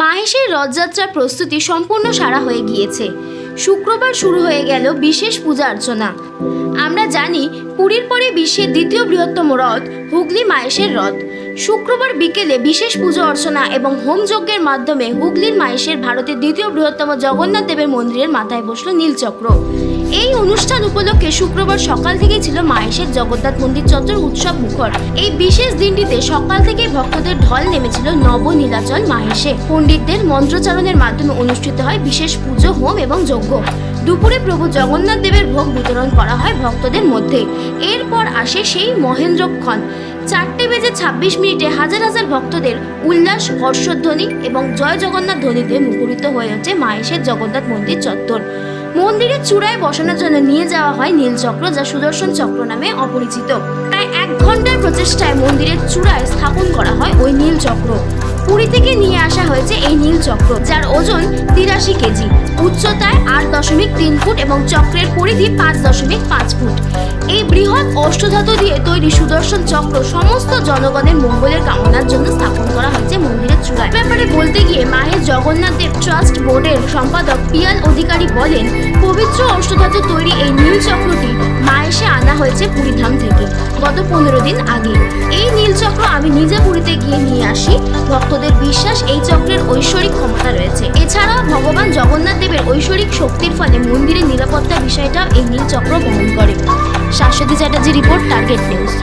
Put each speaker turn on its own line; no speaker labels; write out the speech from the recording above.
মাহেশের রথযাত্রার প্রস্তুতি সম্পূর্ণ সারা হয়ে গিয়েছে। শুক্রবার শুরু হয়ে গেল বিশেষ পূজা অর্চনা। আমরা জানি পুরীর পরে বিশ্বের দ্বিতীয় বৃহত্তম রথ হুগলি মাহেশের রথ। শুক্রবার বিকেলে বিশেষ পুজো অর্চনা এবং হোমযজ্ঞের মাধ্যমে হুগলির মাহেশের ভারতের দ্বিতীয় বৃহত্তম জগন্নাথ দেবের মন্দিরের মাথায় বসল নীলচক্র। এই অনুষ্ঠান উপলক্ষে শুক্রবার সকাল থেকেই ছিল মাহেশের জগন্নাথ মন্দির চত্বর উৎসব মুখর। এই বিশেষ দিনটিতে সকাল থেকেই ভক্তদের ঢল নেমেছিল নবনীলাচল মাহেশে। পণ্ডিতদের মন্ত্রোচ্চারণের মাধ্যমে অনুষ্ঠিত হয় বিশেষ পুজো, হোম এবং যজ্ঞ। দুপুরে প্রভু জগন্নাথ দেবের ভোগ বিতরণ করা হয় ভক্তদের মধ্যে। এরপর আসে সেই মহেন্দ্রক্ষণ। 4:26 হাজার হাজার ভক্তদের উল্লাস, হর্ষধ্বনি এবং জয় জগন্নাথ ধ্বনিতে মুখরিত হয়ে ওঠে মাহেশের জগন্নাথ মন্দির চত্বর। মন্দিরের চূড়ায় বসানোর জন্য নিয়ে যাওয়া হয় নীলচক্র, যা সুদর্শন চক্র নামে অপরিচিত। প্রায় 1 ঘন্টার প্রচেষ্টায় মন্দিরের চূড়ায় স্থাপন করা হয় ওই নীলচক্র। পুরী থেকে নিয়ে আসা হয়েছে এই নীলচক্র, যার ওজন 83 কেজি, উচ্চতায় 8.3 ফুট এবং চক্রের পরিধি 5.5 ফুট। এই বৃহৎ অষ্টধাতু দিয়ে তৈরি সুদর্শন চক্র সমস্ত জনগণের মঙ্গলের কামনার জন্য স্থাপন করা হয়েছে মন্দিরের চূড়ায়। ব্যাপারে বলতে গিয়ে মাহেশ জগন্নাথ দেব ট্রাস্ট বোর্ডের সম্পাদক পিয়াল অধিকারী বলেন, পবিত্র অষ্টধাতু তৈরি এই নীলচক্রটি মাহেশে আনা হয়েছে পুরীধাম থেকে গত 15 দিন আগে। এই নীলচক্র আমি নিজে পুরীতে গিয়ে নিয়ে আসি। ভক্তদের বিশ্বাস এই চক্রের ঐশ্বরিক ক্ষমতা রয়েছে। এছাড়াও ভগবান জগন্নাথ দেবের ঐশ্বরিক শক্তির ফলে মন্দিরের নিরাপত্তা বিষয়টাও এই নীলচক্র বহন করে। Shashwati Chatterjee report, target news.